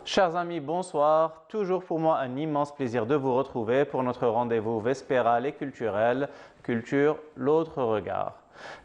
Chers amis, bonsoir. Toujours pour moi un immense plaisir de vous retrouver pour notre rendez-vous vespéral et culturel, Culture, l'autre regard.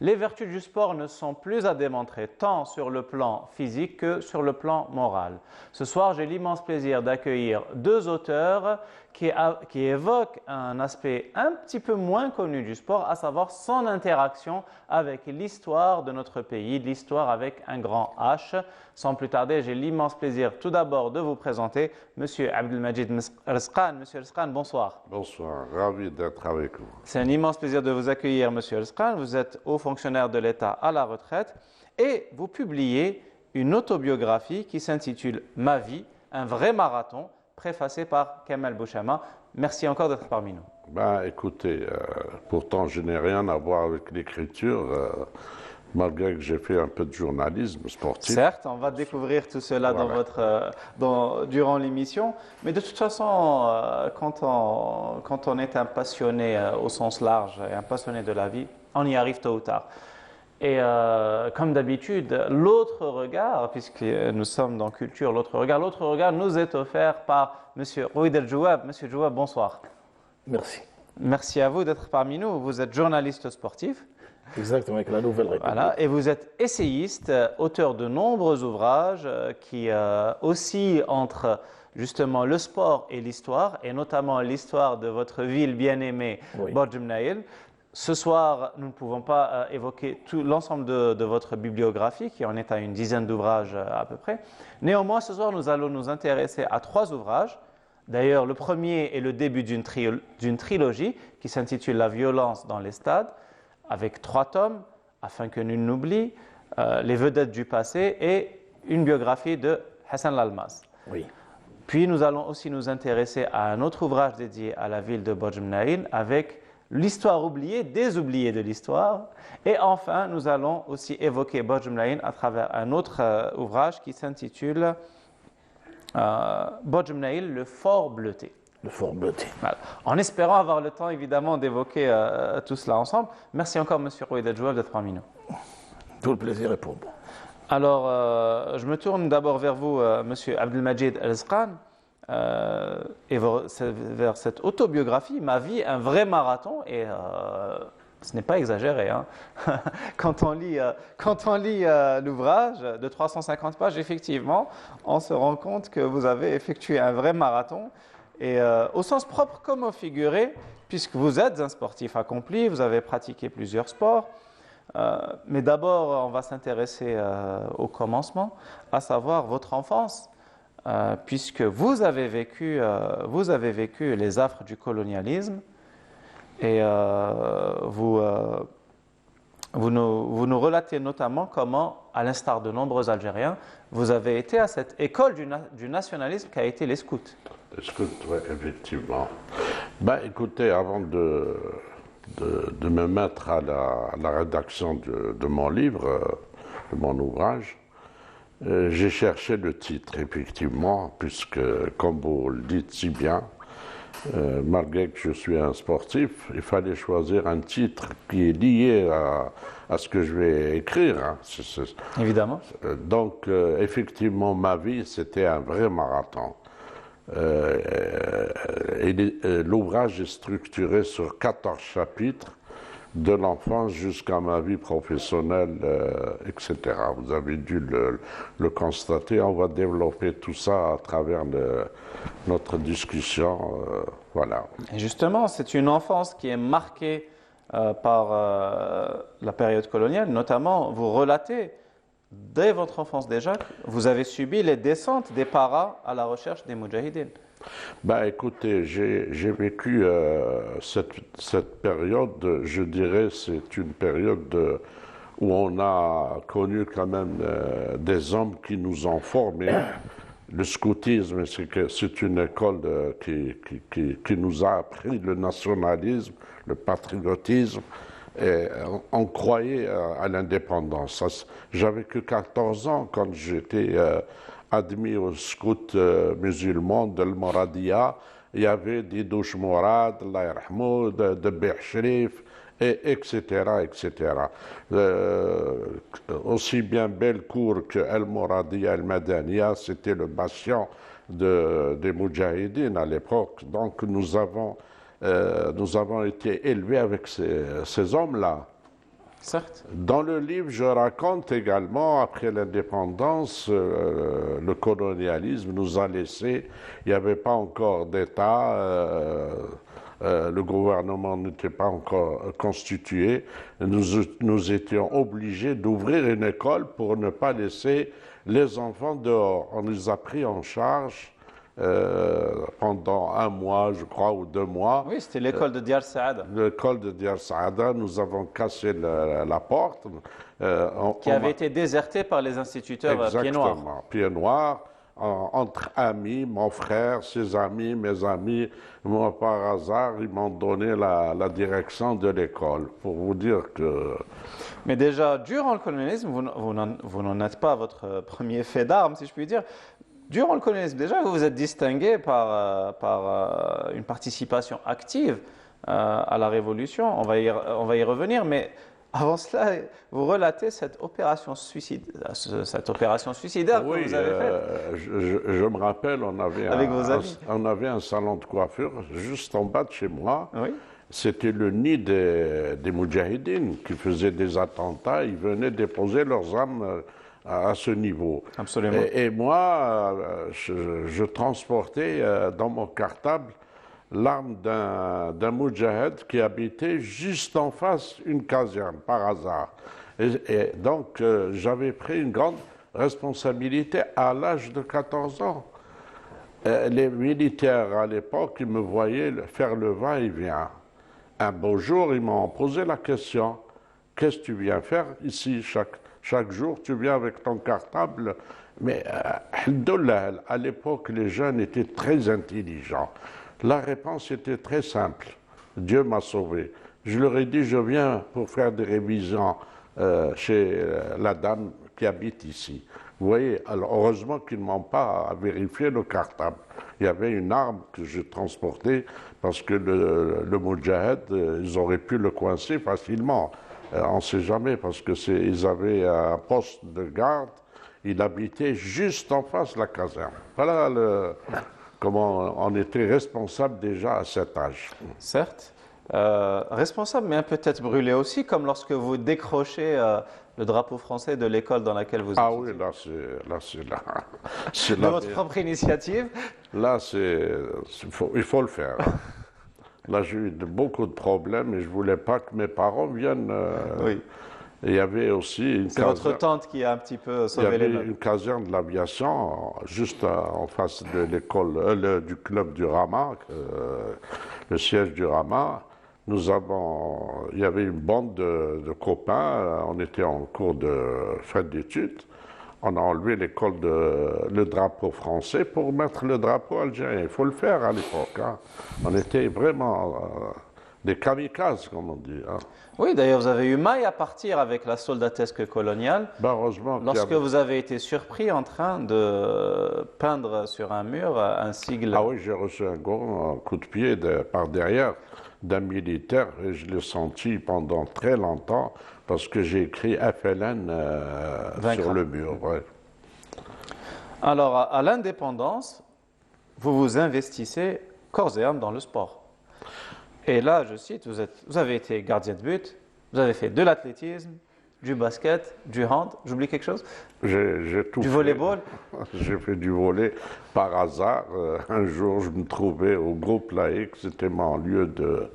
Les vertus du sport ne sont plus à démontrer tant sur le plan physique que sur le plan moral. Ce soir, j'ai l'immense plaisir d'accueillir deux auteurs qui évoquent un aspect un petit peu moins connu du sport, à savoir son interaction avec l'histoire de notre pays, l'histoire avec un grand H. Sans plus tarder, j'ai l'immense plaisir tout d'abord de vous présenter M. Abdelmajid Rzkan. Monsieur Rzkan, bonsoir. Bonsoir, ravi d'être avec vous. C'est un immense plaisir de vous accueillir, Monsieur Rzkan. Vous êtes haut fonctionnaire de l'État à la retraite et vous publiez une autobiographie qui s'intitule « Ma vie, un vrai marathon », préfacée par Kamal Bouchama. Merci encore d'être parmi nous. Écoutez, pourtant je n'ai rien à voir avec l'écriture, malgré que j'ai fait un peu de journalisme sportif. Certes, on va découvrir tout cela durant l'émission, mais de toute façon, quand on est un passionné au sens large et un passionné de la vie, on y arrive tôt ou tard. Et comme d'habitude, l'autre regard, puisque nous sommes dans culture, l'autre regard nous est offert par M. Rouid El-Jouab. M. Jouab, bonsoir. Merci. Merci à vous d'être parmi nous. Vous êtes journaliste sportif. Exactement, avec la Nouvelle République. Voilà, et vous êtes essayiste, auteur de nombreux ouvrages qui oscillent entre justement le sport et l'histoire, et notamment l'histoire de votre ville bien-aimée, Borj Mnaïl. Ce soir, nous ne pouvons pas évoquer l'ensemble de votre bibliographie, qui en est à une dizaine d'ouvrages à peu près. Néanmoins, ce soir, nous allons nous intéresser à trois ouvrages. D'ailleurs, le premier est le début d'une trilogie qui s'intitule « La violence dans les stades », avec 3 tomes, afin que nul n'oublie, les vedettes du passé et une biographie de Hassan Lalmaz. Oui. Puis nous allons aussi nous intéresser à un autre ouvrage dédié à la ville de Borj Mnaïl avec l'histoire oubliée, des oubliés de l'histoire. Et enfin, nous allons aussi évoquer Borj Mnaïl à travers un autre ouvrage qui s'intitule Borj Mnaïl, le fort bleuté. Le fort bleuté. Voilà. En espérant avoir le temps, évidemment, d'évoquer tout cela ensemble. Merci encore, M. Rouid El-Jouab, d'être parmi nous. Tout le plaisir est pour moi. Alors, je me tourne d'abord vers vous, M. Abdelmajid Rzkan, et vers cette autobiographie, Ma vie, un vrai marathon, et ce n'est pas exagéré. Hein. Quand on lit l'ouvrage de 350 pages, effectivement, on se rend compte que vous avez effectué un vrai marathon. Et au sens propre comme au figuré, puisque vous êtes un sportif accompli, vous avez pratiqué plusieurs sports. Mais d'abord, on va s'intéresser au commencement, à savoir votre enfance, puisque vous avez vécu les affres du colonialisme et vous nous relatez notamment comment, à l'instar de nombreux Algériens, vous avez été à cette école du nationalisme qu'a été les scouts. Les scouts, oui, effectivement. Écoutez, avant de me mettre à la rédaction de mon livre, de mon ouvrage, j'ai cherché le titre, effectivement, puisque, comme vous le dites si bien, malgré que je suis un sportif, il fallait choisir un titre qui est lié à ce que je vais écrire. Hein. Évidemment. Donc, effectivement, ma vie, c'était un vrai marathon. L'ouvrage est structuré sur 14 chapitres, de l'enfance jusqu'à ma vie professionnelle, etc. Vous avez dû le constater. On va développer tout ça à travers notre discussion. Voilà. Et justement, c'est une enfance qui est marquée par la période coloniale. Notamment, vous relatez, dès votre enfance déjà, vous avez subi les descentes des paras à la recherche des moudjahidines. Écoutez, j'ai vécu cette période, je dirais, c'est une période où on a connu quand même des hommes qui nous ont formés. Le scoutisme, c'est une école qui nous a appris le nationalisme, le patriotisme. Et on croyait à l'indépendance. J'avais que 14 ans quand j'étais admis au scout musulman de l'Moradia. Il y avait des douches Mourad, Allah yarhamou, de Bih Shrif, et etc., etc. Aussi bien Belcourt que El Moradia, El Madania, c'était le bastion des Moudjahidines à l'époque. Donc nous avons été élevés avec ces hommes-là. Certes. Dans le livre, je raconte également, après l'indépendance, le colonialisme nous a laissé, il n'y avait pas encore d'État, le gouvernement n'était pas encore constitué, nous étions obligés d'ouvrir une école pour ne pas laisser les enfants dehors. On les a pris en charge pendant un mois, je crois, ou 2 mois. Oui, c'était l'école de Diyar Saada. L'école de Diyar Saada, nous avons cassé la porte. Qui avait été désertée par les instituteurs pieds noirs. Exactement, pieds noirs, entre amis, mon frère, ses amis, mes amis. Moi, par hasard, ils m'ont donné la direction de l'école, pour vous dire que... Mais déjà, durant le colonialisme, vous n'en êtes pas à votre premier fait d'armes, si je puis dire. Durant le colonialisme, déjà, vous vous êtes distingué par une participation active à la Révolution. On va y revenir, mais avant cela, vous relatez cette opération suicidaire oui, que vous avez faite. Je me rappelle, Avec vos amis. On avait un salon de coiffure juste en bas de chez moi. Oui. C'était le nid des Moudjahidines qui faisaient des attentats. Ils venaient déposer leurs armes à ce niveau. Absolument. Et moi, je transportais dans mon cartable l'arme d'un Moudjahid qui habitait juste en face une caserne, par hasard. Et donc, j'avais pris une grande responsabilité à l'âge de 14 ans. Les militaires, à l'époque, ils me voyaient faire le va-et-vient. Un beau jour, ils m'ont posé la question, « Qu'est-ce que tu viens faire ici chaque jour, tu viens avec ton cartable. » Mais, à l'époque, les jeunes étaient très intelligents. La réponse était très simple. Dieu m'a sauvé. Je leur ai dit, je viens pour faire des révisions chez la dame qui habite ici. Vous voyez, alors heureusement qu'ils ne m'ont pas vérifié le cartable. Il y avait une arme que je transportais parce que le Moudjahid, ils auraient pu le coincer facilement. On ne sait jamais parce que ils avaient un poste de garde. Il habitait juste en face de la caserne. Voilà comment on était responsable déjà à cet âge. Certes. Responsable, mais peut-être brûlé aussi, comme lorsque vous décrochez le drapeau français de l'école dans laquelle vous étiez. Ah oui, c'est de votre propre initiative. Là, il faut le faire. Là, j'ai eu beaucoup de problèmes et je ne voulais pas que mes parents viennent. Oui. Il y avait aussi c'est votre tante qui a un petit peu sauvé les meubles. Il y avait une caserne de l'aviation juste en face de l'école, du club du Rama, le siège du Rama. Il y avait une bande de copains, on était en cours de fin d'études. On a enlevé le drapeau français pour mettre le drapeau algérien. Il faut le faire à l'époque. Hein. On était vraiment des kamikazes, comme on dit. Hein. Oui, d'ailleurs, vous avez eu maille à partir avec la soldatesque coloniale. Heureusement lorsque vous avez été surpris en train de peindre sur un mur un sigle. Ah oui, j'ai reçu un gros coup de pied par derrière d'un militaire et je l'ai senti pendant très longtemps parce que j'ai écrit FLN sur le mur. Ouais. Alors, à l'indépendance, vous vous investissez corps et âme dans le sport. Et là, je cite, vous avez été gardien de but, vous avez fait de l'athlétisme, du basket, du hand, j'oublie quelque chose? J'ai tout du fait. volleyball? J'ai fait du volley par hasard. Un jour, je me trouvais au groupe laïque, c'était mon lieu de...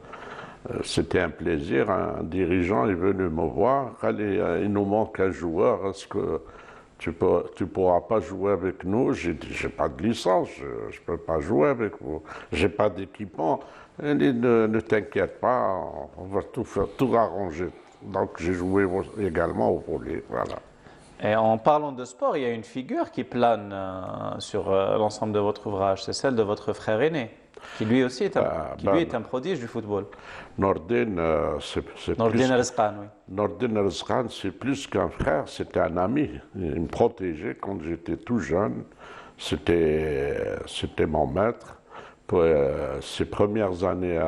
C'était un plaisir, un dirigeant est venu me voir, allez, il nous manque un joueur, est-ce que tu pourras pas jouer avec nous? J'ai dit, j'ai pas de licence, je peux pas jouer avec vous, j'ai pas d'équipement. Il dit, ne t'inquiète pas, on va tout arranger. Donc j'ai joué également au volley, voilà. Et en parlant de sport, il y a une figure qui plane sur l'ensemble de votre ouvrage, c'est celle de votre frère aîné, qui lui aussi est un prodige du football. Nordin, c'est Nordin Erzkan, oui. Nordin Erzkan, c'est plus qu'un frère, c'était un ami. Il me protégeait quand j'étais tout jeune. C'était mon maître. Pour ses premières années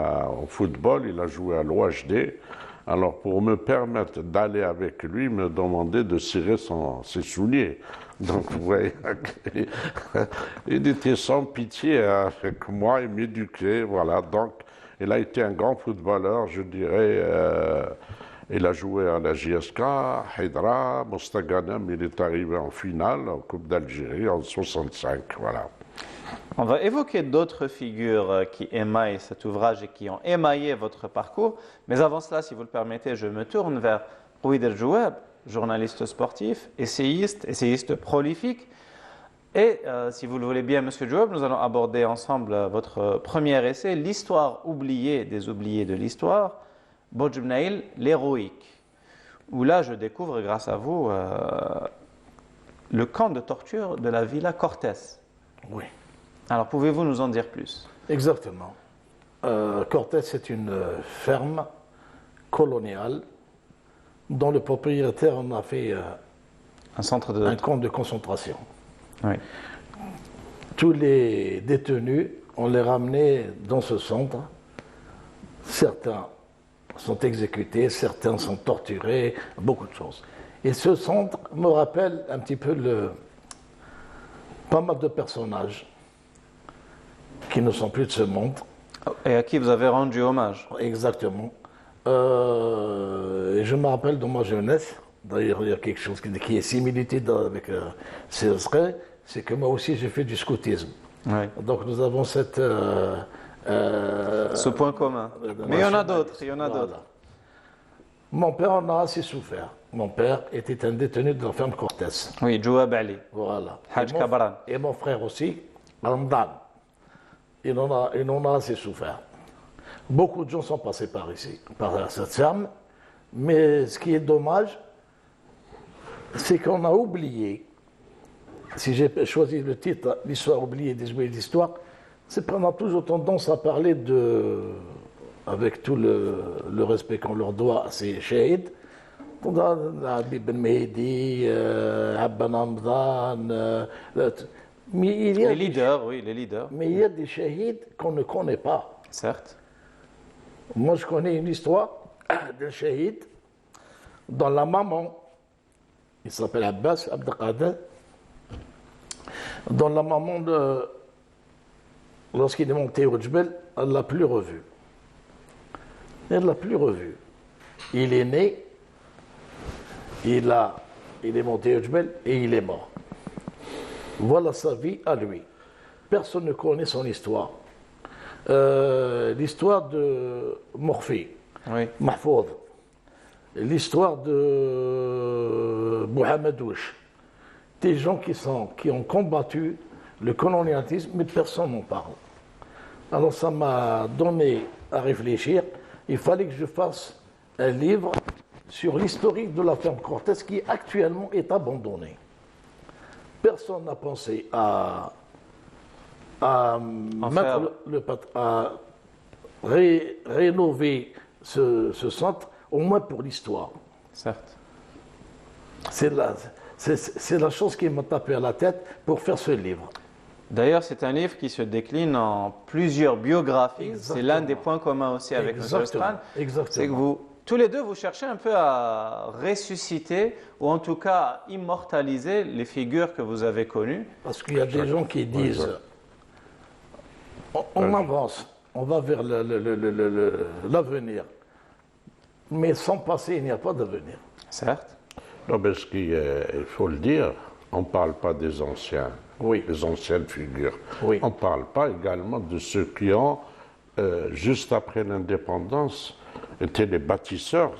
au football, il a joué à l'OHD, Alors, pour me permettre d'aller avec lui, il me demandait de cirer ses souliers. Donc, vous voyez, il était sans pitié avec moi, il m'éduquait, voilà. Donc, il a été un grand footballeur, je dirais. Il a joué à la JSK, Hydra, Mostaganem, il est arrivé en finale en Coupe d'Algérie en 65, voilà. On va évoquer d'autres figures qui émaillent cet ouvrage et qui ont émaillé votre parcours. Mais avant cela, si vous le permettez, je me tourne vers Rouid El Jouab, journaliste sportif, essayiste prolifique. Et si vous le voulez bien, Monsieur Jouab, nous allons aborder ensemble votre premier essai, L'histoire oubliée des oubliés de l'histoire, Bojbnaïl, l'héroïque. Où là, je découvre, grâce à vous, le camp de torture de la Villa Cortés. Oui, Alors, pouvez-vous nous en dire plus? exactement. Cortés est une ferme coloniale dont le propriétaire en a fait Un centre de... un camp de concentration. Oui. Tous les détenus, on les ramenait dans ce centre. Certains sont exécutés, certains sont torturés, beaucoup de choses. Et ce centre me rappelle un petit peu pas mal de personnages qui ne sont plus de ce monde. Et à qui vous avez rendu hommage? Exactement. Et je me rappelle de ma jeunesse, d'ailleurs il y a quelque chose qui est similitude avec César, c'est que moi aussi j'ai fait du scoutisme. Oui. Donc nous avons cette... Ce point commun. Mais il y en a d'autres, il y en a Voilà. d'autres. Mon père en a assez souffert. Mon père était un détenu de la ferme Cortés. Oui, Jouab Ali. Voilà. Haj Kabran. Et mon frère aussi, Ramadan. Il en a assez souffert. Beaucoup de gens sont passés par ici, par cette ferme. Mais ce qui est dommage, c'est qu'on a oublié, si j'ai choisi le titre, L'histoire oubliée des oubliés de l'histoire, c'est qu'on a toujours tendance à parler avec tout le respect qu'on leur doit à ces shahids, on a Habib Ben Mehdi, Abban Hamdan, mais Les leaders, oui, les leaders. mais il y a des shahids qu'on ne connaît pas. Certes. Moi, je connais une histoire d'un shahid dans la maman. Il s'appelle Abbas Abdelkader. Dans la maman, lorsqu'il est monté au Djbel, elle ne l'a plus revu. Elle ne l'a plus revu. Il est né, il est monté au Djbel et il est mort. Voilà sa vie à lui. Personne ne connaît son histoire. L'histoire de Morphy, Oui. Mahfoud, l'histoire de Mohamedouche, des gens qui ont combattu le colonialisme, mais personne n'en parle. Alors ça m'a donné à réfléchir, il fallait que je fasse un livre sur l'historique de la ferme Cortés qui actuellement est abandonnée. Personne n'a pensé à rénover ce centre, au moins pour l'histoire. Certes. C'est la chose qui m'a tapé à la tête pour faire ce livre. D'ailleurs, c'est un livre qui se décline en plusieurs biographies. C'est l'un des points communs aussi avec M. Strand. C'est que vous, tous les deux, vous cherchez un peu à ressusciter ou en tout cas à immortaliser les figures que vous avez connues. Parce qu'il y a des gens qui disent on avance, on va vers l'avenir. Mais sans passé, il n'y a pas d'avenir. Certes. Non, mais il faut le dire, on ne parle pas des anciens, Oui. des anciennes figures. Oui. On ne parle pas également de ceux qui ont, juste après l'indépendance, été les bâtisseurs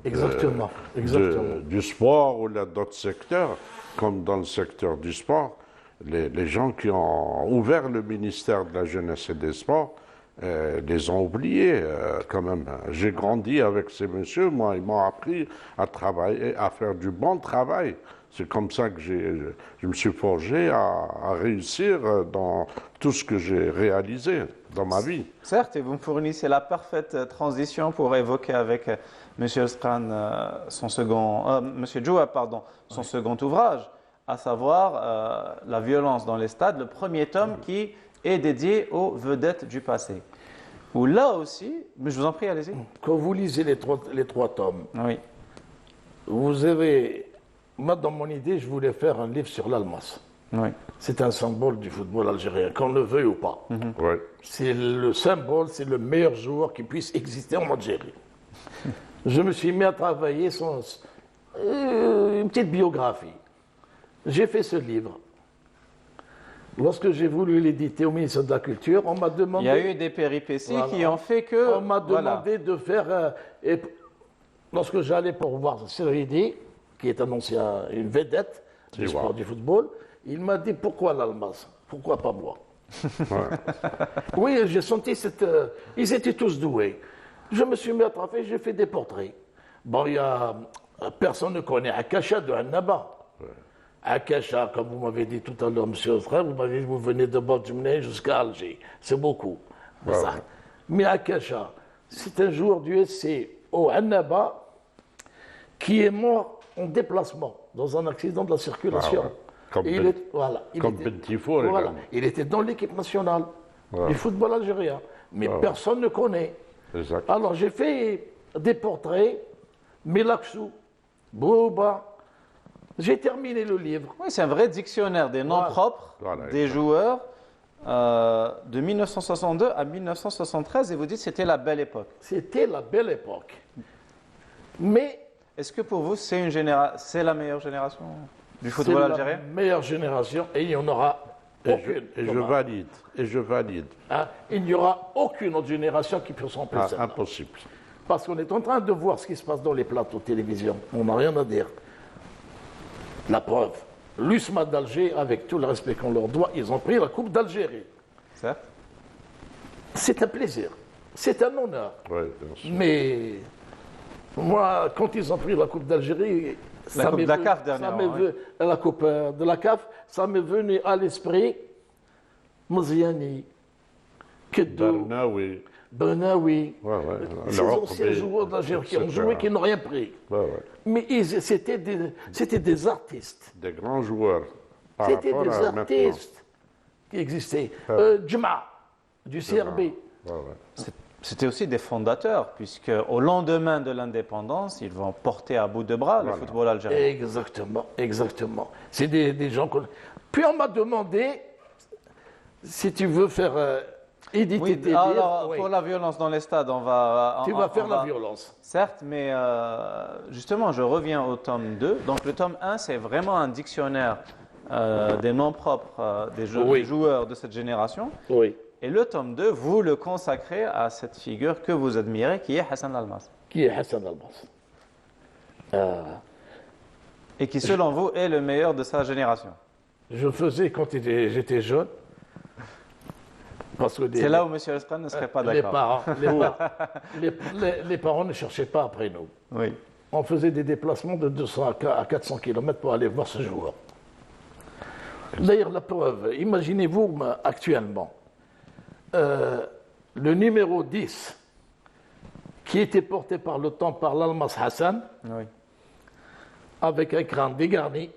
Exactement. du sport ou d'autres secteurs, comme dans le secteur du sport. Les gens qui ont ouvert le ministère de la Jeunesse et des Sports les ont oubliés quand même. J'ai grandi avec ces messieurs, moi, ils m'ont appris à travailler, à faire du bon travail. C'est comme ça que je me suis forgé à réussir dans tout ce que j'ai réalisé dans ma vie. Certes, et vous me fournissez la parfaite transition pour évoquer avec M. Strand son second ouvrage, à savoir La violence dans les stades, le premier tome qui est dédié aux vedettes du passé. où là aussi, mais je vous en prie, allez-y. Quand vous lisez les trois tomes, Oui, vous avez... Moi, dans mon idée, je voulais faire un livre sur l'Almas. oui. C'est un symbole du football algérien, qu'on le veuille ou pas. Ouais. C'est le symbole, c'est le meilleur joueur qui puisse exister en Algérie. Je me suis mis à travailler une petite biographie. J'ai fait ce livre. Lorsque j'ai voulu l'éditer au ministère de la Culture, on m'a demandé... Il y a eu des péripéties Voilà. qui ont fait que... On m'a demandé de faire... et lorsque j'allais pour voir Seridi, qui est un ancien, une vedette du sport du football, il m'a dit, pourquoi l'Almas? Pourquoi pas moi? Oui, j'ai senti cette... ils étaient tous doués. Je me suis mis à travailler, j'ai fait des portraits. Bon, il y a... Personne ne connaît Akasha de Annaba. Akasha, comme vous m'avez dit tout à l'heure, monsieur le frère, vous m'avez dit vous venez de Bodjumne jusqu'à Alger. C'est beaucoup. Mais Akasha, c'est un joueur du SC au Annaba qui est mort en déplacement dans un accident de la circulation. Comme Bentifo. Il était dans l'équipe nationale du football algérien. Mais personne ne connaît. Exact. Alors j'ai fait des portraits, Melaksou, Bouba. J'ai terminé le livre. Oui, c'est un vrai dictionnaire des noms propres des joueurs de 1962 à 1973 et vous dites que c'était la belle époque. C'était la belle époque. Mais est-ce que pour vous c'est la meilleure génération du football algérien? C'est la meilleure génération et il n'y en aura aucune. Et je valide. Hein? Il n'y aura aucune autre génération qui puisse remplacer. Impossible. Parce qu'on est en train de voir ce qui se passe dans les plateaux de télévision. On n'a rien à dire. La preuve, l'USMA d'Alger, avec tout le respect qu'on leur doit, ils ont pris la Coupe d'Algérie. Certes. C'est un plaisir, c'est un honneur. Oui, bien sûr. Mais moi, quand ils ont pris la Coupe d'Algérie, la Coupe de la CAF dernièrement, la Coupe de la CAF, ça m'est venu à l'esprit Mouziani, Kedou, Bernaoui, ces anciens joueurs d'Algérie qui ont joué, qui n'ont rien pris. Mais c'était des artistes. Des grands joueurs. C'était des artistes qui existaient. Djma, du CRB. C'était aussi des fondateurs, puisque au lendemain de l'indépendance, ils vont porter à bout de bras le football algérien. Exactement, exactement. C'est des gens qu'on... Puis on m'a demandé, si tu veux faire... éditer tes livres, pour la violence dans les stades, tu vas faire la violence. Certes, mais justement, je reviens au tome 2. Donc le tome 1, c'est vraiment un dictionnaire des noms propres des joueurs de cette génération. Oui. Et le tome 2, vous le consacrez à cette figure que vous admirez, qui est Hassan Almas. Qui est Hassan Almas. Et qui, selon vous, est le meilleur de sa génération. Je faisais quand j'étais jeune. C'est là où M. Espan ne serait pas d'accord. Les parents ne cherchaient pas après nous. Oui. On faisait des déplacements de 200 à 400 km pour aller voir ce joueur. D'ailleurs, la preuve, imaginez-vous actuellement, le numéro 10, qui était porté par le temps par l'Almas Hassan, avec un crâne dégarni,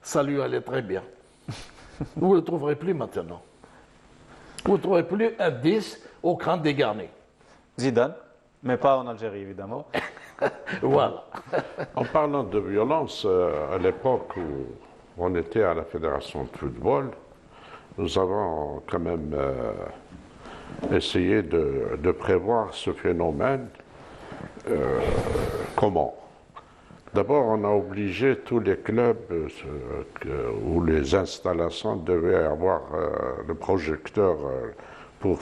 ça lui allait très bien. Vous ne le trouverez plus maintenant. Vous ne trouverez plus un 10 au crâne dégarni. Zidane, mais pas en Algérie, évidemment. Voilà. En parlant de violence, à l'époque où on était à la Fédération de football, nous avons quand même essayé de prévoir ce phénomène. Comment? D'abord, on a obligé tous les clubs où les installations devaient avoir le projecteur pour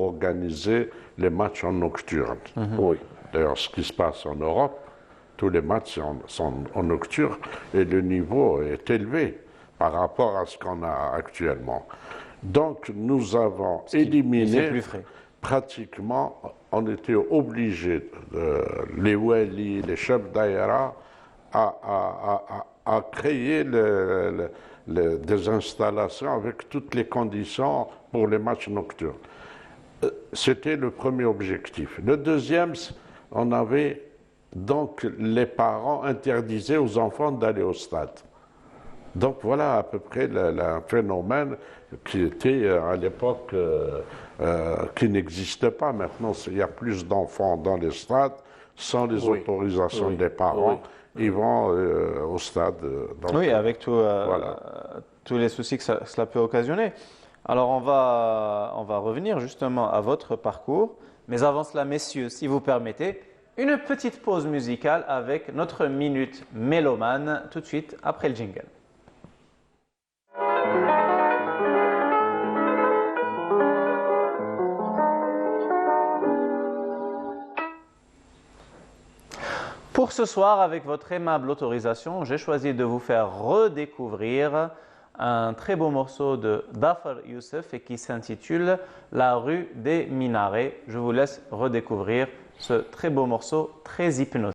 organiser les matchs en nocturne. Oui. D'ailleurs, ce qui se passe en Europe, tous les matchs sont en nocturne et le niveau est élevé par rapport à ce qu'on a actuellement. Donc, nous avons éliminé pratiquement, on était obligé, les Wali, les chefs d'aïra, à créer des installations avec toutes les conditions pour les matchs nocturnes. C'était le premier objectif. Le deuxième, on avait donc les parents interdisaient aux enfants d'aller au stade. Donc voilà à peu près un phénomène qui était à l'époque qui n'existe pas maintenant. Il y a plus d'enfants dans les stades sans les Oui, autorisations oui, des parents. oui. Ils vont au stade. Donc, Oui, avec voilà. tous les soucis que cela peut occasionner. Alors on va revenir justement à votre parcours. Mais avant cela, messieurs, si vous permettez, une petite pause musicale avec notre minute mélomane tout de suite après le jingle. Pour ce soir, avec votre aimable autorisation, j'ai choisi de vous faire redécouvrir un très beau morceau de Dhafar Youssef et qui s'intitule La rue des Minarets. Je vous laisse redécouvrir ce très beau morceau, très hypnotique.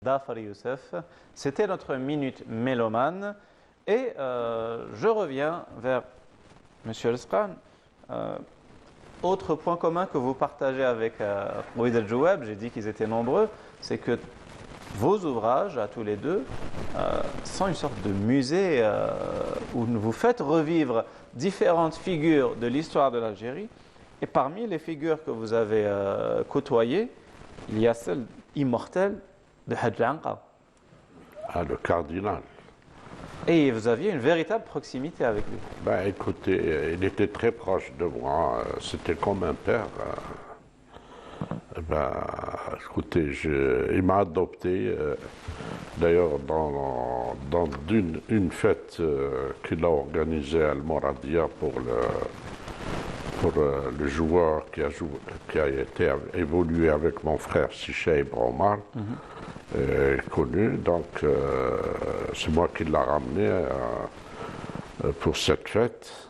Dhafar Youssef, c'était notre minute mélomane et je reviens vers Monsieur Elskan. Autre point commun que vous partagez avec Ouid El-Jouab, j'ai dit qu'ils étaient nombreux, c'est que vos ouvrages, à tous les deux, sont une sorte de musée où vous faites revivre différentes figures de l'histoire de l'Algérie. Et parmi les figures que vous avez côtoyées, il y a celle immortelle de Hadj Anqa. Ah, le cardinal. Et vous aviez une véritable proximité avec lui. Ben, écoutez, il était très proche de moi. C'était comme un père. Ben, écoutez, il m'a adopté. D'ailleurs, dans une fête qu'il a organisée à Al-Moradia pour le joueur qui a été évolué avec mon frère Sicha Omar, connu. Donc, c'est moi qui l'ai ramené pour cette fête.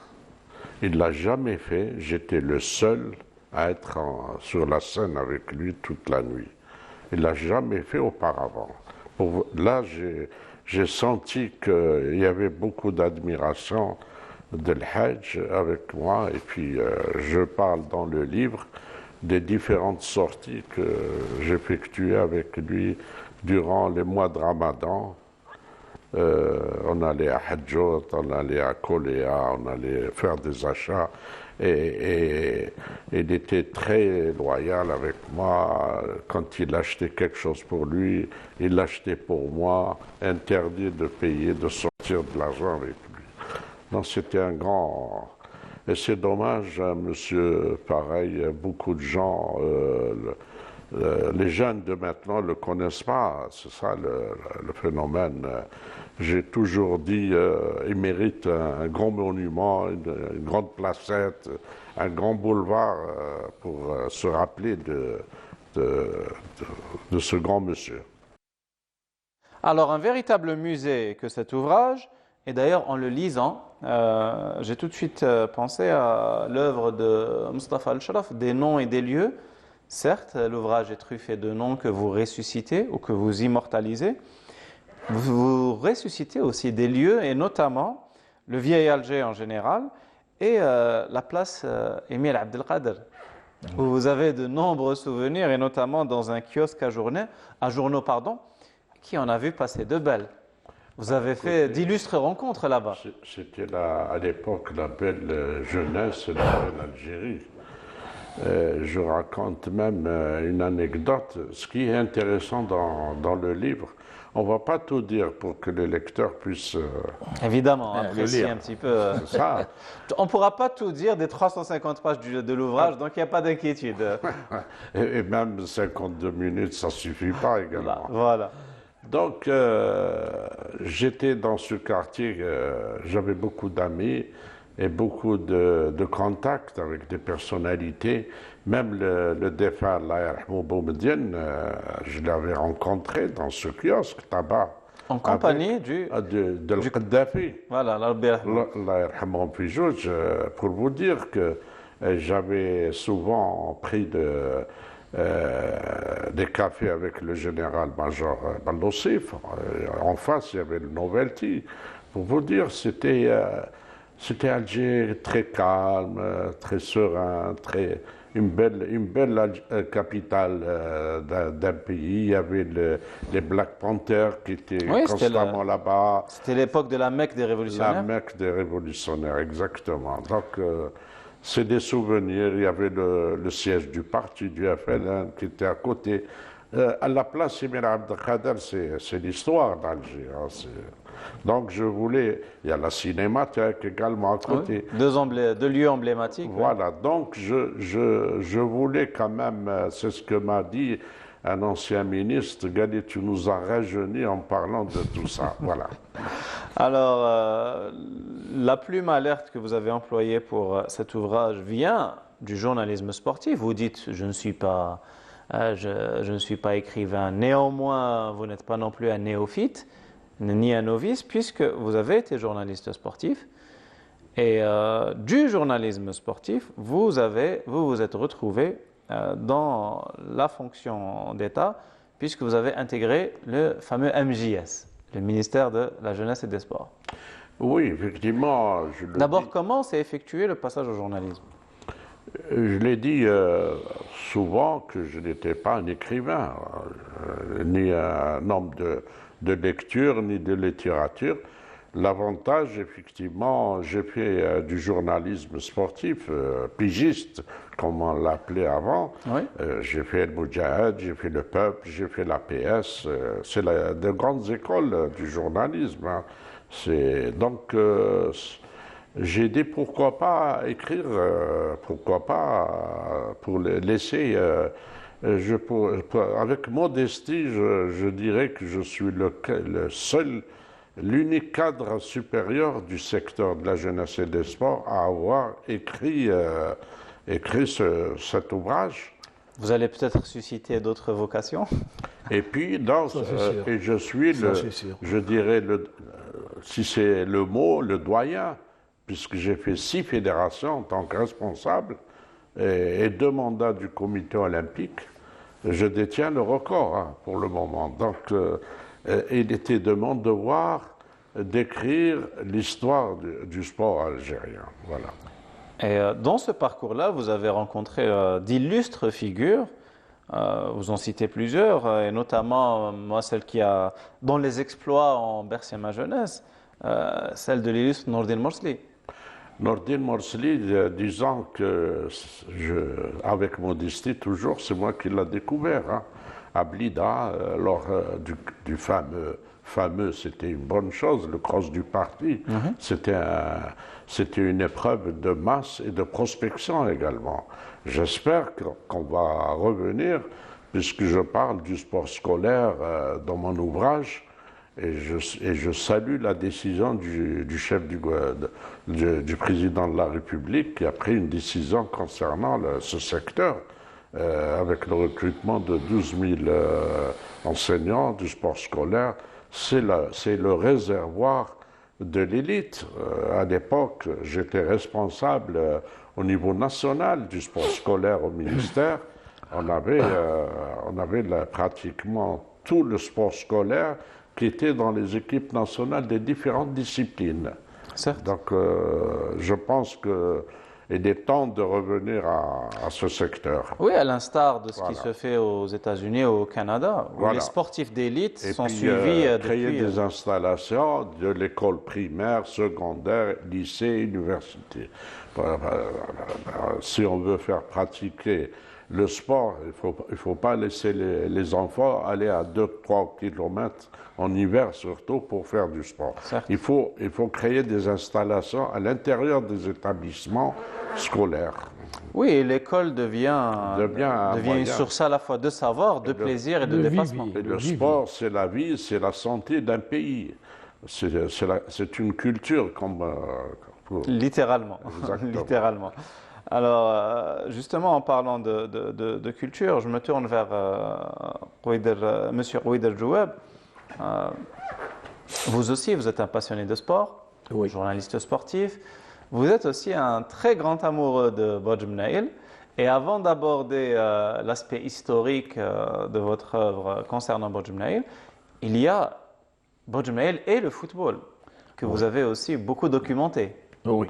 Il ne l'a jamais fait. J'étais le seul à être sur la scène avec lui toute la nuit. Il ne l'a jamais fait auparavant. Là, j'ai senti qu'il y avait beaucoup d'admiration de l'Hajj avec moi. Et puis, je parle dans le livre des différentes sorties que j'effectuais avec lui durant les mois de Ramadan. On allait à Hadjot, on allait à Koléa, on allait faire des achats. Et il était très loyal avec moi. Quand il achetait quelque chose pour lui, il l'achetait pour moi, interdit de payer, de sortir de l'argent avec lui. Donc c'était un grand... Et c'est dommage, hein, monsieur, pareil, beaucoup de gens Les jeunes de maintenant ne le connaissent pas, c'est ça le phénomène. J'ai toujours dit il mérite un grand monument, une grande placette, un grand boulevard pour se rappeler de ce grand monsieur. Alors, un véritable musée que cet ouvrage, et d'ailleurs en le lisant, j'ai tout de suite pensé à l'œuvre de Mustafa Al-Sharaf, des noms et des lieux. Certes, l'ouvrage est truffé de noms que vous ressuscitez ou que vous immortalisez. Vous ressuscitez aussi des lieux, et notamment le vieil Alger en général, et la place Émile Abdelkader, où vous avez de nombreux souvenirs, et notamment dans un kiosque à journaux, qui en a vu passer de belles. Vous avez fait d'illustres rencontres là-bas. C'était à l'époque la belle jeunesse de la belle Algérie. Je raconte même une anecdote. Ce qui est intéressant dans le livre, on ne va pas tout dire pour que le lecteur puisse évidemment apprécier un petit peu. Ça. On ne pourra pas tout dire des 350 pages de l'ouvrage, donc il n'y a pas d'inquiétude. Et même 52 minutes, ça ne suffit pas également. Voilà. Donc, j'étais dans ce quartier, j'avais beaucoup d'amis et beaucoup de contacts avec des personnalités. Même le défunt Allah yarhamou Boumediene, je l'avais rencontré dans ce kiosque tabac. En compagnie du Kadhafi. Voilà, Allah yarhamou Fijouj, pour vous dire que j'avais souvent pris des cafés avec le général-major Ballossif. En face, il y avait le Novelty. Pour vous dire, c'était Alger très calme, très serein, une belle capitale d'un pays. Il y avait les Black Panthers qui étaient constamment là-bas. C'était l'époque de la Mecque des révolutionnaires. La Mecque des révolutionnaires, exactement. Donc, c'est des souvenirs. Il y avait le siège du parti du FLN qui était à côté. À la place Émile Abdelkader, c'est l'histoire d'Alger. Hein, donc je voulais, il y a la cinémathèque également à côté. Oui, deux lieux emblématiques. Voilà, donc je voulais quand même, c'est ce que m'a dit un ancien ministre, Gali, tu nous as rajeunis en parlant de tout ça. Voilà. Alors, la plume alerte que vous avez employée pour cet ouvrage vient du journalisme sportif. Vous dites, je ne suis pas écrivain. Néanmoins, vous n'êtes pas non plus un néophyte, ni un novice, puisque vous avez été journaliste sportif. Et du journalisme sportif, vous vous êtes retrouvé dans la fonction d'État, puisque vous avez intégré le fameux MJS, le ministère de la Jeunesse et des Sports. Oui, effectivement. D'abord, comment s'est effectué le passage au journalisme? Je l'ai dit souvent que je n'étais pas un écrivain, ni un homme de lecture, ni de littérature. L'avantage, effectivement, j'ai fait du journalisme sportif, pigiste, comme on l'appelait avant. Oui. J'ai fait le Moudjahid, j'ai fait le Peuple, j'ai fait l'APS. C'est de grandes écoles du journalisme. Hein. Donc, j'ai dit pourquoi pas écrire, pourquoi pas pour laisser. Avec modestie, je dirais que je suis l'unique cadre supérieur du secteur de la jeunesse et des sports à avoir écrit cet ouvrage. Vous allez peut-être susciter d'autres vocations. Et puis, et je suis je dirais, si c'est le mot, le doyen, puisque j'ai fait 6 fédérations en tant que responsable et 2 mandats du comité olympique. Je détiens le record hein, pour le moment. Donc, il était de mon devoir d'écrire l'histoire du sport algérien. Voilà. Et dans ce parcours-là, vous avez rencontré d'illustres figures. Vous en citez plusieurs, et notamment, moi, celle qui a, dont les exploits ont bercé ma jeunesse, celle de l'illustre Nordin Morsli. Nordin Morsli, disant que, avec modestie toujours, c'est moi qui l'ai découvert, hein, à Blida, lors du fameux, c'était une bonne chose, le cross du parti. C'était une épreuve de masse et de prospection également. J'espère qu'on va revenir puisque je parle du sport scolaire dans mon ouvrage, et je salue la décision du chef du président de la République qui a pris une décision concernant ce secteur, avec le recrutement de 12 000 enseignants du sport scolaire. C'est le réservoir de l'élite. À l'époque, j'étais responsable au niveau national du sport scolaire au ministère. On avait pratiquement tout le sport scolaire qui était dans les équipes nationales des différentes disciplines. Certes. Donc, je pense qu'il est temps de revenir à ce secteur. Oui, à l'instar de ce qui se fait aux États-Unis ou au Canada, où les sportifs d'élite sont suivis créer depuis... des installations de l'école primaire, secondaire, lycée, université. Si on veut faire pratiquer le sport, il faut pas laisser les enfants aller à 2-3 kilomètres en hiver surtout pour faire du sport. Il faut créer des installations à l'intérieur des établissements scolaires. Oui, et l'école devient une source à la fois de savoir, de plaisir et de dépassement. Et le sport, c'est la vie, c'est la santé d'un pays. C'est une culture comme... Littéralement. Littéralement. Alors, justement, en parlant de culture, je me tourne vers Monsieur Rouider Jouab. Vous aussi, vous êtes un passionné de sport, journaliste sportif. Vous êtes aussi un très grand amoureux de Bodj Mnaïl. Et avant d'aborder l'aspect historique de votre œuvre concernant Bodj Mnaïl, il y a Bodj Mnaïl et le football, que vous avez aussi beaucoup documenté. Oui.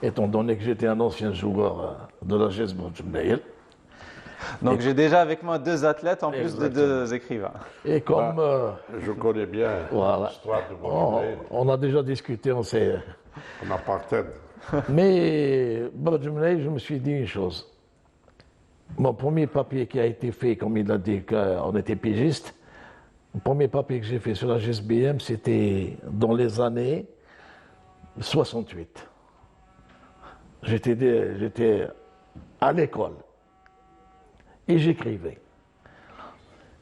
Étant donné que j'étais un ancien joueur de la GS Bodj Mnaïl. Donc j'ai déjà avec moi 2 athlètes en plus de 2 écrivains. Et comme... je connais bien l'histoire de Bodj Mnaïl. On a déjà discuté, on sait... En apartheid. Mais Bodj Mnaïl, je me suis dit une chose. Mon premier papier qui a été fait, comme il a dit qu'on était pigiste, le premier papier que j'ai fait sur la GSBM, c'était dans les années 68. J'étais à l'école et j'écrivais.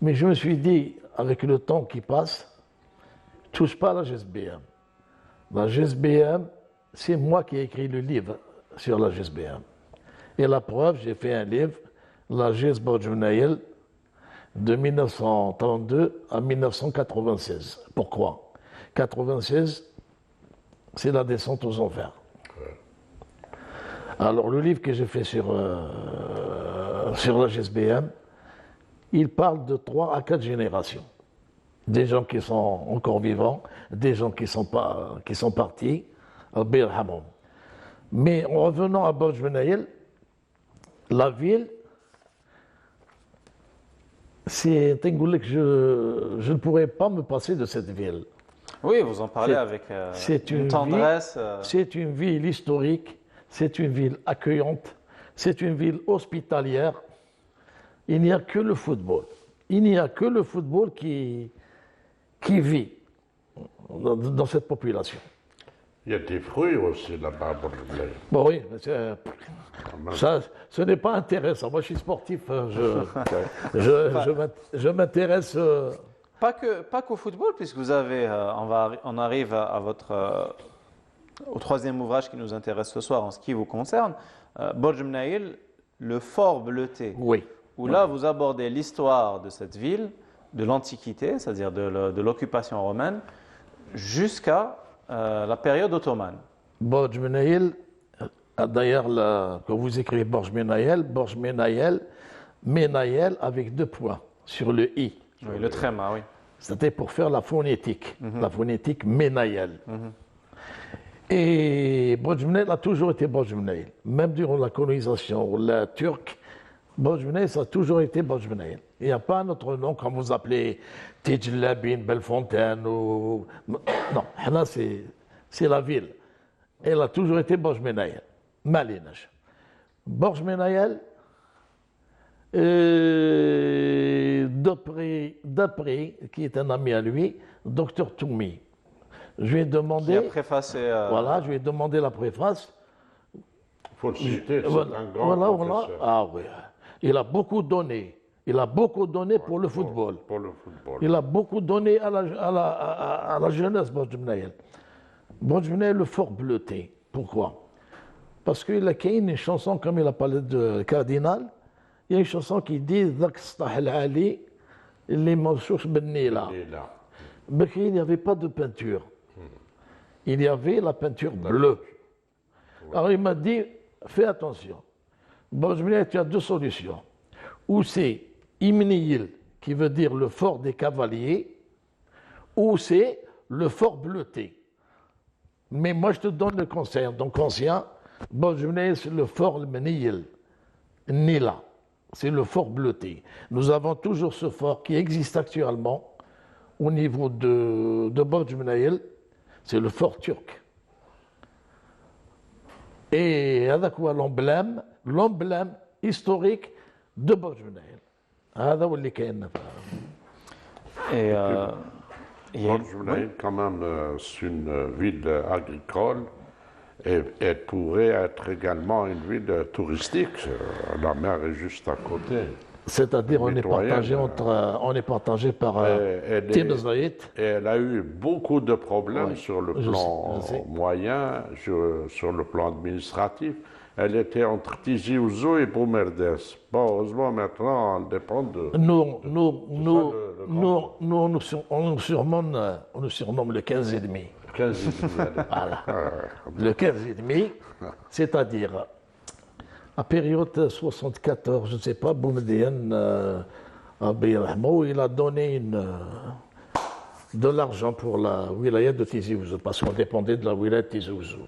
Mais je me suis dit, avec le temps qui passe, touche pas à la GSBM. La GSBM, c'est moi qui ai écrit le livre sur la GSBM. Et la preuve, j'ai fait un livre, la GS Bodj Mnaïl, de 1932 à 1996. Pourquoi 96, c'est la descente aux enfers. Alors, le livre que j'ai fait sur la GSBM, il parle de 3 à 4 générations. Des gens qui sont encore vivants, des gens qui sont partis, mais en revenant à Bodj Mnaïl, la ville, c'est que je ne pourrais pas me passer de cette ville. Oui, vous en parlez avec une tendresse. C'est une ville historique, c'est une ville accueillante, c'est une ville hospitalière. Il n'y a que le football. Il n'y a que le football qui vit dans cette population. Il y a des fruits aussi là-bas. Bon, oui, ça, ce n'est pas intéressant. Moi, je suis sportif. Je m'intéresse. Pas qu'au football, puisque vous avez. On arrive à votre au 3e ouvrage qui nous intéresse ce soir en ce qui vous concerne, Bodj Mnaïl, le fort bleuté. Oui. Où là, vous abordez l'histoire de cette ville, de l'Antiquité, c'est-à-dire de l'occupation romaine, jusqu'à la période ottomane. Bodj Mnaïl, d'ailleurs, quand vous écrivez Bodj Mnaïl, Menaïel avec 2 points sur le i. Oui, le tréma, oui. C'était pour faire la phonétique, la phonétique Menaïel. Et Bodj Mnaïl a toujours été Bodj Mnaïl. Même durant la colonisation la turque, Bodj Mnaïl, ça a toujours été Bodj Mnaïl. Il n'y a pas un autre nom comme vous appelez Tijlabine, Bellefontaine ou... Non, là c'est la ville. Elle a toujours été Bodj Mnaïl. Malinaj. Bodj Mnaïl, d'après, qui est un ami à lui, Dr Toumi. Je lui ai demandé... Qui a préfacé... Voilà, je lui ai demandé la préface. Il faut le citer, c'est un grand professeur. Ah oui. Il a beaucoup donné. Il a beaucoup donné pour le football. Pour le football. Il a beaucoup donné à la jeunesse, Bodjmenaïl. Bodjmenaïl, le fort bleuté. Pourquoi? Parce qu'il a créé une chanson, comme il a parlé de Cardinal, il y a une chanson qui dit Dak Stah al-Ali, les Mansours Ben Nila. Il est là. Il n'y avait pas de peinture. Il y avait la peinture bleue. Alors il m'a dit, fais attention. Bodjmenaïl, tu as deux solutions. Ou c'est Imniyil, qui veut dire le fort des cavaliers, ou c'est le fort bleuté. Mais moi, je te donne le conseil. Donc, conscient, Bodjmenaïl, c'est le fort Mniyil, Nila. C'est le fort bleuté. Nous avons toujours ce fort qui existe actuellement au niveau de Bodjmenaïl. C'est le fort turc. Et avec quoi l'emblème historique de Bodjmenaïl. هذا واللي كاين. Et Bodjmenaïl, quand même, c'est une ville agricole et elle pourrait être également une ville touristique. La mer est juste à côté. C'est-à-dire on est partagé par Timzait. Et elle a eu beaucoup de problèmes Ouais, sur le je plan sais. moyen, sur le plan administratif. Elle était entre Tizi Ouzou et Boumerdes. Bon, heureusement, maintenant, elle dépend de... On nous surnomme le 15 et demi. 15 Voilà. Le 15 et demi, c'est-à-dire à période 74, je ne sais pas, Boumedienne, il a donné de l'argent pour la wilaya de Tizi Ouzou, parce qu'on dépendait de la wilaya de Tizi Ouzou.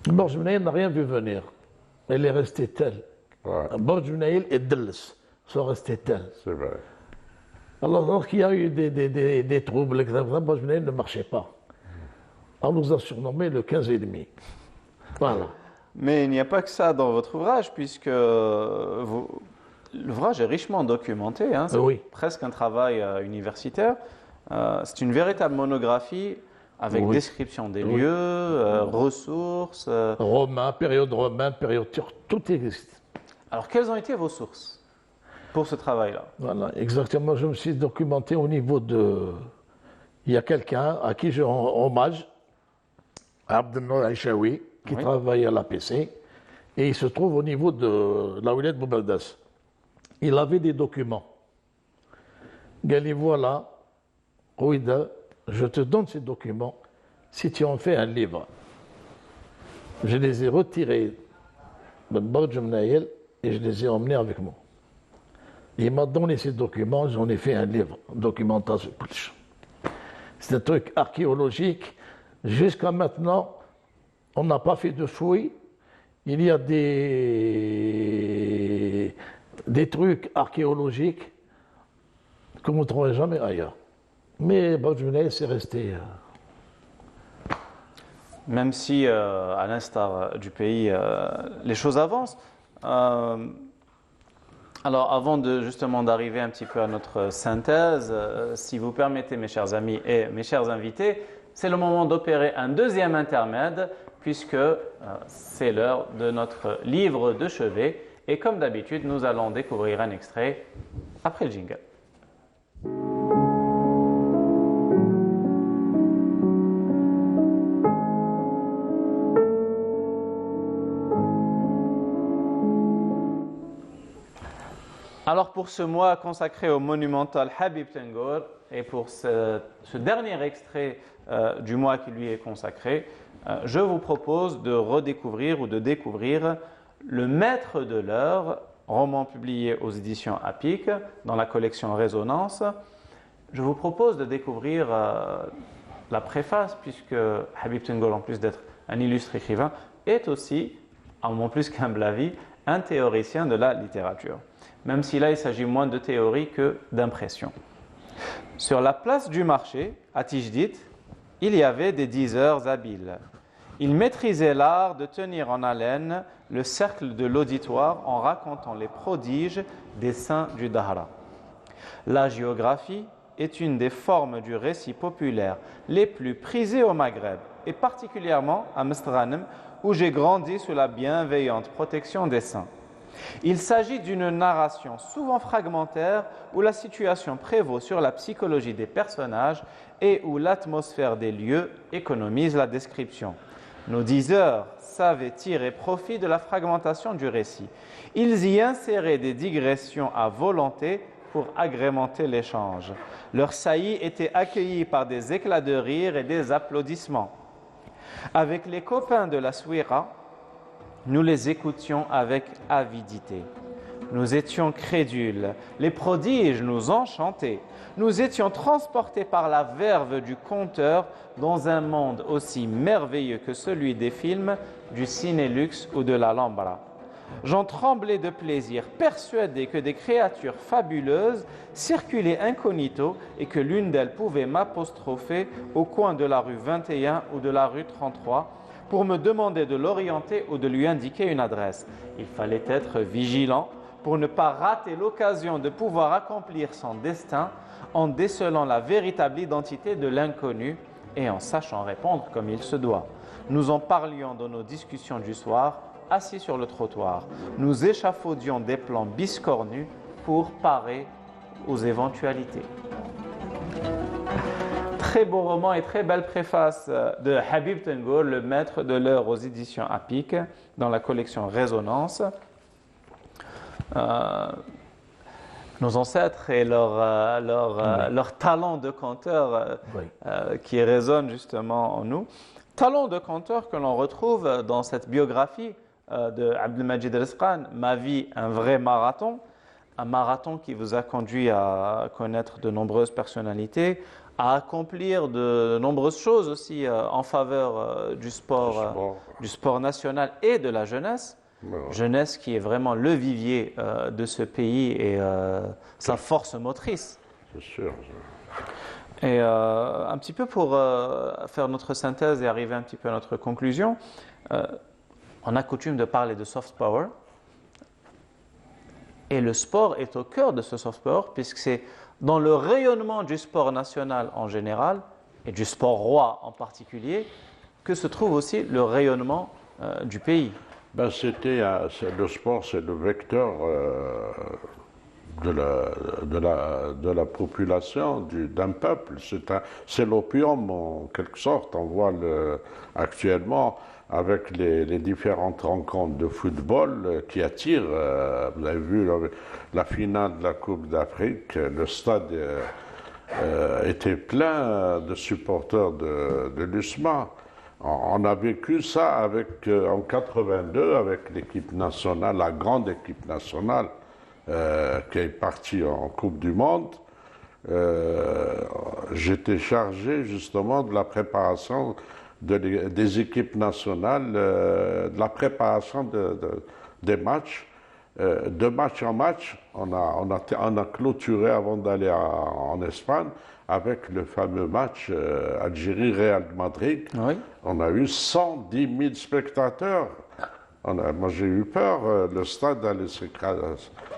Bodjmenaïl n'a rien vu venir. Elle est restée telle. Ouais, Bodjmenaïl et Dels sont restés tels. c'est vrai. Alors, lorsqu'il y a eu des troubles, Bodjmenaïl ne marchait pas. On nous a surnommé le 15 et demi. Voilà. Mais il n'y a pas que ça dans votre ouvrage, puisque l'ouvrage est richement documenté. Hein, c'est Oui. presque un travail universitaire. C'est une véritable monographie avec Oui. description des Oui. lieux, ressources. Romain, période turque, tout existe. Alors, quelles ont été vos sources pour ce travail-là? Voilà, exactement. Je me suis documenté au niveau de. Il y a quelqu'un à qui je rends hommage, Abdelnour Aïchaoui, qui Oui. travaille à l'APC, et il se trouve au niveau de la wilaya de Boubaldas. Il avait des documents. Gali, voilà, Ouida, je te donne ces documents si tu en fais un livre. Je les ai retirés de Bodjmenaïl et je les ai emmenés avec moi. Il m'a donné ces documents, j'en ai fait un livre, documentation. C'est un truc archéologique. Jusqu'à maintenant, on n'a pas fait de fouilles. Il y a des trucs archéologiques que vous ne trouverez jamais ailleurs. Mais Bodjmenaïl, c'est resté. Même si, à l'instar du pays, les choses avancent. Alors, avant justement d'arriver un petit peu à notre synthèse, si vous permettez, mes chers amis et mes chers invités, c'est le moment d'opérer un deuxième intermède, puisque c'est l'heure de notre livre de chevet. Et comme d'habitude, nous allons découvrir un extrait après le jingle. Alors pour ce mois consacré au monumental Habib Tengour et pour ce dernier extrait du mois qui lui est consacré, je vous propose de redécouvrir ou de découvrir Le Maître de l'heure, roman publié aux éditions APIC dans la collection Résonance. Je vous propose de découvrir la préface, puisque Habib Tengour, en plus d'être un illustre écrivain, est aussi, à mon plus qu'humble avis, un théoricien de la littérature. Même si là, il s'agit moins de théorie que d'impression. Sur la place du marché, à Tijdit, il y avait des diseurs habiles. Ils maîtrisaient l'art de tenir en haleine le cercle de l'auditoire en racontant les prodiges des saints du Dahra. La géographie est une des formes du récit populaire les plus prisées au Maghreb, et particulièrement à Mestghanem, où j'ai grandi sous la bienveillante protection des saints. Il s'agit d'une narration souvent fragmentaire où la situation prévaut sur la psychologie des personnages et où l'atmosphère des lieux économise la description. Nos diseurs savaient tirer profit de la fragmentation du récit. Ils y inséraient des digressions à volonté pour agrémenter l'échange. Leurs saillies étaient accueillies par des éclats de rire et des applaudissements. Avec les copains de la Souira, nous les écoutions avec avidité. Nous étions crédules, les prodiges nous enchantaient. Nous étions transportés par la verve du conteur dans un monde aussi merveilleux que celui des films, du Cinélux ou de l'Alhambra. J'en tremblais de plaisir, persuadé que des créatures fabuleuses circulaient incognito et que l'une d'elles pouvait m'apostropher au coin de la rue 21 ou de la rue 33 pour me demander de l'orienter ou de lui indiquer une adresse. Il fallait être vigilant pour ne pas rater l'occasion de pouvoir accomplir son destin en décelant la véritable identité de l'inconnu et en sachant répondre comme il se doit. Nous en parlions dans nos discussions du soir, assis sur le trottoir. Nous échafaudions des plans biscornus pour parer aux éventualités. Très beau roman et très belle préface de Habib Tengour, le maître de l'heure aux éditions APIC, dans la collection Résonance. Nos ancêtres et leur talent de conteur qui résonne justement en nous. Talent de conteur que l'on retrouve dans cette biographie de Abdelmajid Rizqan, Ma vie, un vrai marathon. Un marathon qui vous a conduit à connaître de nombreuses personnalités, à accomplir de nombreuses choses aussi en faveur du sport national et de la jeunesse. Jeunesse qui est vraiment le vivier de ce pays et sa force motrice. C'est sûr. Et un petit peu pour faire notre synthèse et arriver un petit peu à notre conclusion, on a coutume de parler de soft power. Et le sport est au cœur de ce soft power, puisque c'est dans le rayonnement du sport national en général, et du sport roi en particulier, que se trouve aussi le rayonnement du pays. Ben le sport, c'est le vecteur de la population, d'un peuple. C'est l'opium en quelque sorte. On voit actuellement avec les différentes rencontres de football qui attirent. Vous avez vu la finale de la Coupe d'Afrique, le stade était plein de supporters de l'USMA. On a vécu ça en 82 avec l'équipe nationale, la grande équipe nationale qui est partie en Coupe du Monde. J'étais chargé justement de la préparation des équipes nationales, de la préparation des matchs. De match en match, on a clôturé avant d'aller en Espagne avec le fameux match Algérie-Real Madrid. Oui. On a eu 110 000 spectateurs. Moi, j'ai eu peur, le stade allait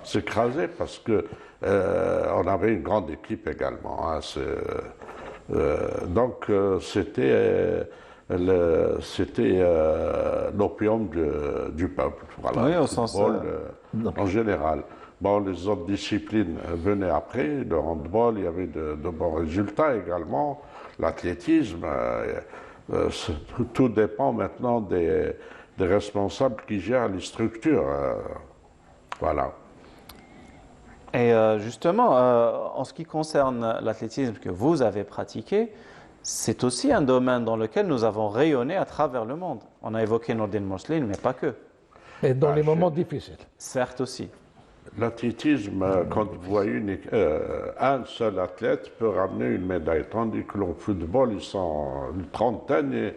s'écraser parce que on avait une grande équipe également. Hein, donc, c'était l'opium du peuple. Voilà, oui, au football, en général. Bon, les autres disciplines venaient après, le handball, il y avait de bons résultats également, l'athlétisme, tout dépend maintenant des responsables qui gèrent les structures. Voilà. Et justement, en ce qui concerne l'athlétisme que vous avez pratiqué, c'est aussi un domaine dans lequel nous avons rayonné à travers le monde. On a évoqué Nordin Moslin, mais pas que. Et dans les moments difficiles. Certes aussi. L'athlétisme, quand vous voyez un seul athlète peut ramener une médaille, tandis que le football, ils sont une trentaine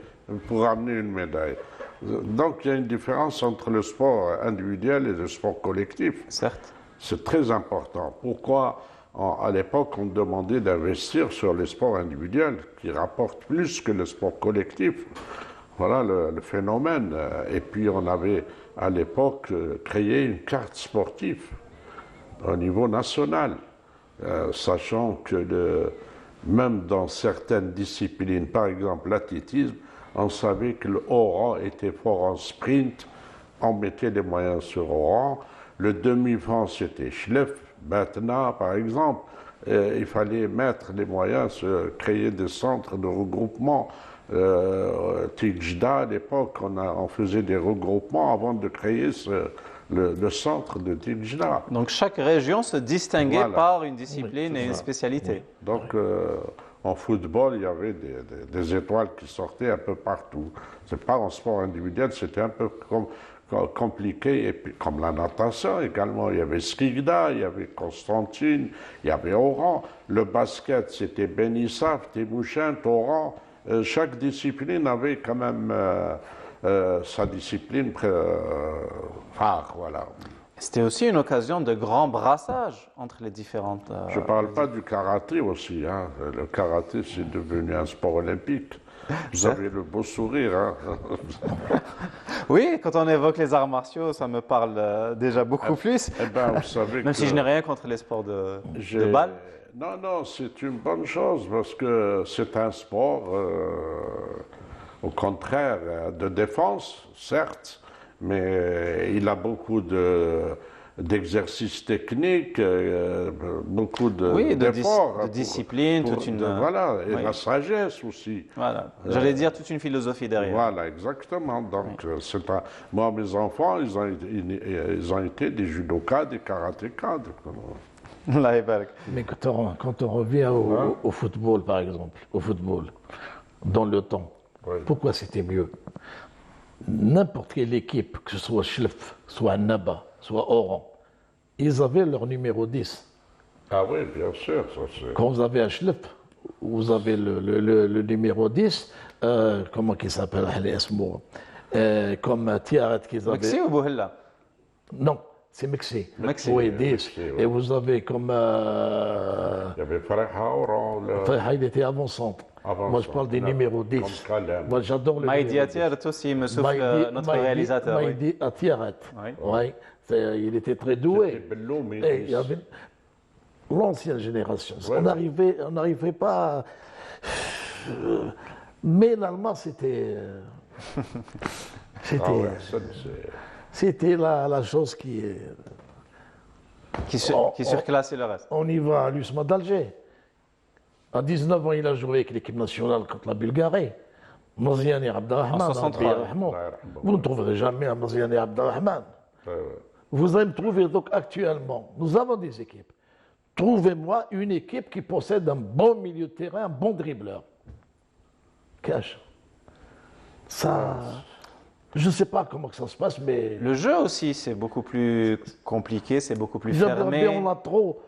pour ramener une médaille. Donc il y a une différence entre le sport individuel et le sport collectif. Certes. C'est très important. Pourquoi à l'époque on demandait d'investir sur les sports individuels qui rapportent plus que le sport collectif? Voilà le phénomène. Et puis on avait à l'époque créé une carte sportive au niveau national, sachant que même dans certaines disciplines, par exemple l'athlétisme, on savait que le haut rang était fort en sprint, on mettait des moyens sur haut rang. Le demi-fond, c'était Schleff. Maintenant, par exemple, il fallait mettre les moyens, créer des centres de regroupement. Tijda, à l'époque, on faisait des regroupements avant de créer le centre de Tijda. Donc chaque région se distinguait Voilà. par une discipline et une spécialité. Donc, en football, il y avait des étoiles qui sortaient un peu partout. C'est pas en sport individuel, c'était un peu compliqué. Et puis, comme la natation également, il y avait Skigda, il y avait Constantine, il y avait Oran. Le basket, c'était Benissaf, Témouchen, Oran. Chaque discipline avait quand même sa discipline phare, voilà. C'était aussi une occasion de grand brassage entre les différentes... Je ne parle pas du karaté aussi. Hein. Le karaté, c'est devenu un sport olympique. Vous avez le beau sourire. Hein. Oui, quand on évoque les arts martiaux, ça me parle déjà beaucoup plus. Eh ben, vous savez Même si je n'ai rien contre les sports de balle. Non, non, c'est une bonne chose parce que c'est un sport, au contraire, de défense, certes, mais il a beaucoup d'exercices techniques, beaucoup d'efforts. De discipline, toute une... Voilà, et oui. la sagesse aussi. Voilà. J'allais dire toute une philosophie derrière. Voilà, exactement. Donc, moi, mes enfants, ils ont été des judokas, des karatékas. Allah yabarak. Mais quand on revient au football, par exemple, au football, dans le temps, Oui. pourquoi c'était mieux? N'importe quelle équipe, que ce soit Schleff, soit Naba, soit Oran, ils avaient leur numéro 10. Ah oui, bien sûr. Ça, Quand vous avez un Schleff, vous avez le numéro 10, comment il s'appelle, comme Tiaret qu'ils avaient. Maxi ou Bouhella? Non, c'est Mexi. Mexi. Oui, 10. Mexi, oui. Et vous avez comme. il y avait Farha Oran. Enfin, il était avant-centre. Moi, je parle des numéros 10. Moi, j'adore le Maïdi numéro 10. Atier aussi me souffle notre réalisateur. Oui. Maïdi Atiaret. Oui. Oui. Il était très doué. C'était Belloumi, Et il y avait l'ancienne génération. Ouais. On n'arrivait pas à... Mais l'allemand, c'était... Ah ouais, C'était la chose qui... Qui surclassait le reste. On y va à l'USMA d'Alger. À 19 ans, il a joué avec l'équipe nationale contre la Bulgarie. Maziani Abdelrahman. En 63. Vous ne trouverez jamais un Maziani Abdelrahman. ouais. Vous allez me trouver donc actuellement, nous avons des équipes. Trouvez-moi une équipe qui possède un bon milieu de terrain, un bon dribbleur. Cash. Ça, je ne sais pas comment que ça se passe, mais... Le jeu aussi, c'est beaucoup plus compliqué, c'est beaucoup plus J'aimerais fermé. on a trop...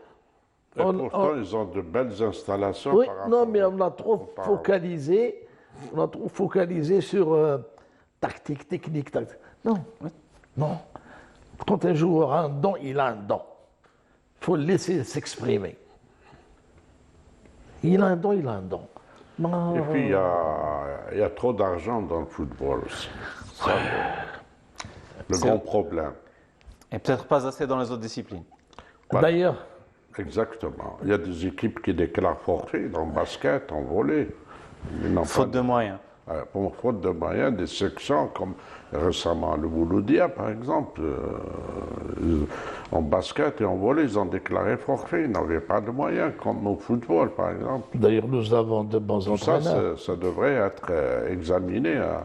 Et pourtant, ils ont de belles installations. Oui, par non, rapport mais on a trop auparavant. focalisé, sur tactique, technique. Non, non. Quand un joueur a un don, il a un don. Il faut le laisser s'exprimer. Il a un don, il a un don. Et puis, il y a trop d'argent dans le football aussi. Ça, le grand problème. Et peut-être pas assez dans les autres disciplines. Voilà. D'ailleurs, Exactement. Il y a des équipes qui déclarent forfait dans le basket, en volley. Ils n'ont Faute pas de moyens. Pour faute de moyens, des sections comme récemment le Wouloudia, par exemple, en basket et en volley, ils ont déclaré forfait. Ils n'avaient pas de moyens, comme au football, par exemple. d'ailleurs, nous avons de bons Tout ça, entraîneurs. ça devrait être examiné. Hein.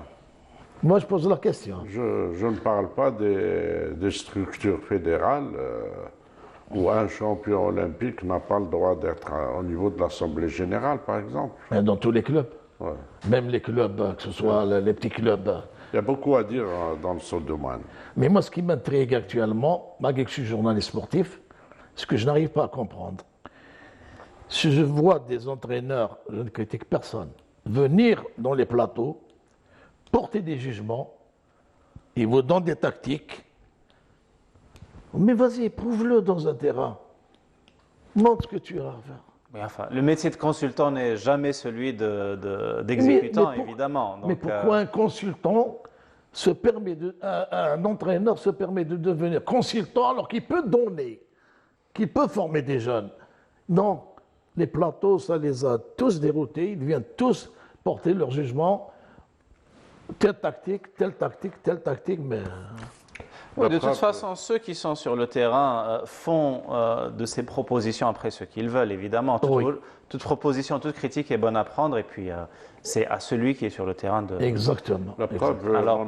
Moi, je pose la question. Je ne parle pas des structures fédérales où un champion olympique n'a pas le droit d'être au niveau de l'Assemblée générale, par exemple. Mais dans tous les clubs, Ouais. même les clubs, que ce soit les petits clubs. Il y a beaucoup à dire dans ce domaine. Mais moi, ce qui m'intrigue actuellement, malgré que je suis journaliste sportif, ce que je n'arrive pas à comprendre, si je vois des entraîneurs, je ne critique personne, venir dans les plateaux, porter des jugements, ils vous donnent des tactiques, mais vas-y, prouve-le dans un terrain. Montre ce que tu as à faire. Mais enfin, le métier de consultant n'est jamais celui d'exécutant, Mais évidemment. Donc, mais pourquoi un consultant se permet un entraîneur se permet de devenir consultant alors qu'il peut donner, qu'il peut former des jeunes? Non, les plateaux, ça les a tous déroutés, ils viennent tous porter leur jugement. Telle tactique, mais... Oui, de toute façon, ceux qui sont sur le terrain font de ces propositions après ce qu'ils veulent, évidemment. Toute proposition, toute critique est bonne à prendre, et puis c'est à celui qui est sur le terrain de... Exactement. La preuve, Alors,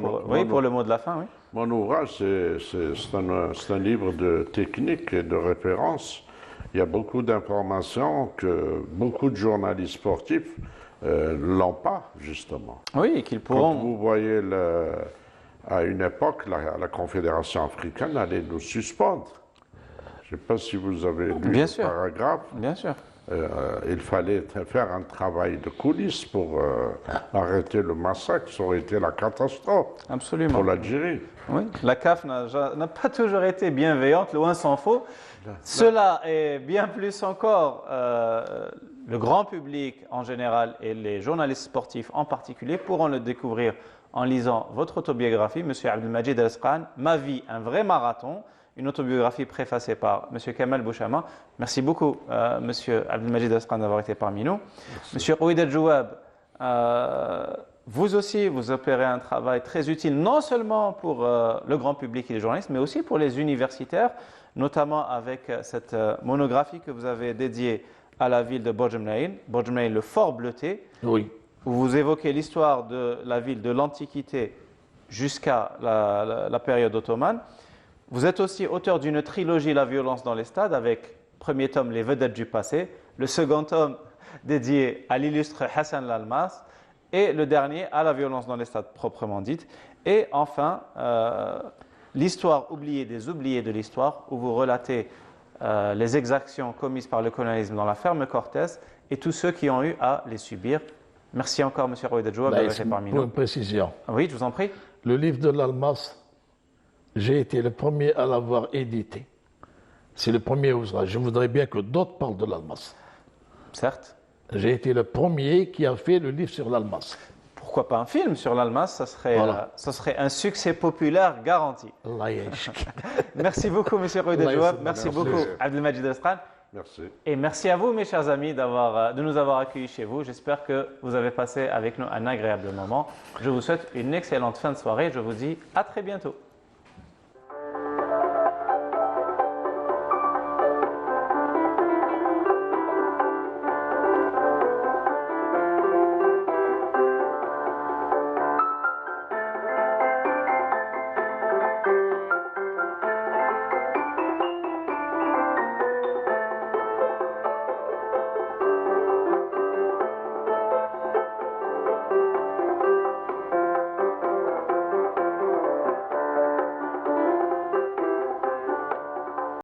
pour le mot de la fin, oui. Mon ouvrage, c'est un livre de technique et de référence. Il y a beaucoup d'informations que beaucoup de journalistes sportifs l'ont pas, justement. Oui, et qu'ils pourront... Quand vous voyez, à une époque, la Confédération africaine allait nous suspendre. Je ne sais pas si vous avez lu le paragraphe. Bien sûr. Il fallait faire un travail de coulisses pour arrêter le massacre. Ça aurait été la catastrophe. Absolument. Pour l'Algérie. Oui, la CAF n'a pas toujours été bienveillante, loin s'en faut. Cela est bien plus encore, le grand public en général et les journalistes sportifs en particulier pourront le découvrir en lisant votre autobiographie, M. Abdelmajid El-Azqan, Ma vie, un vrai marathon, une autobiographie préfacée par M. Kamal Bouchama. Merci beaucoup, M. Abdelmajid El-Azqan, d'avoir été parmi nous. M. Ouid El-Jouab, vous aussi, vous opérez un travail très utile, non seulement pour le grand public et les journalistes, mais aussi pour les universitaires, notamment avec cette monographie que vous avez dédiée à la ville de Bojemlaïn, le fort bleuté, oui, où vous évoquez l'histoire de la ville de l'Antiquité jusqu'à la période ottomane. Vous êtes aussi auteur d'une trilogie, La violence dans les stades, avec premier tome, Les vedettes du passé, le second tome dédié à l'illustre Hassan Lalmas, et le dernier à la violence dans les stades proprement dite. Et enfin, l'histoire oubliée des oubliés de l'histoire, où vous relatez les exactions commises par le colonialisme dans la ferme Cortés et tous ceux qui ont eu à les subir. Merci encore, M. Ouid El-Jouab, d'avoir été parmi nous. Pour une précision. Oui, je vous en prie. Le livre de l'Almas, j'ai été le premier à l'avoir édité. C'est le premier ouvrage. Je voudrais bien que d'autres parlent de l'Almas. Certes. J'ai été le premier qui a fait le livre sur l'Almas. Pourquoi pas un film sur l'Almas? Ça serait un succès populaire garanti. Merci beaucoup, M. Ouid El-Jouab. Merci beaucoup, Abdelmajid El-Azqan. Merci. Et merci à vous, mes chers amis, de nous avoir accueillis chez vous. J'espère que vous avez passé avec nous un agréable moment. Je vous souhaite une excellente fin de soirée. Je vous dis à très bientôt.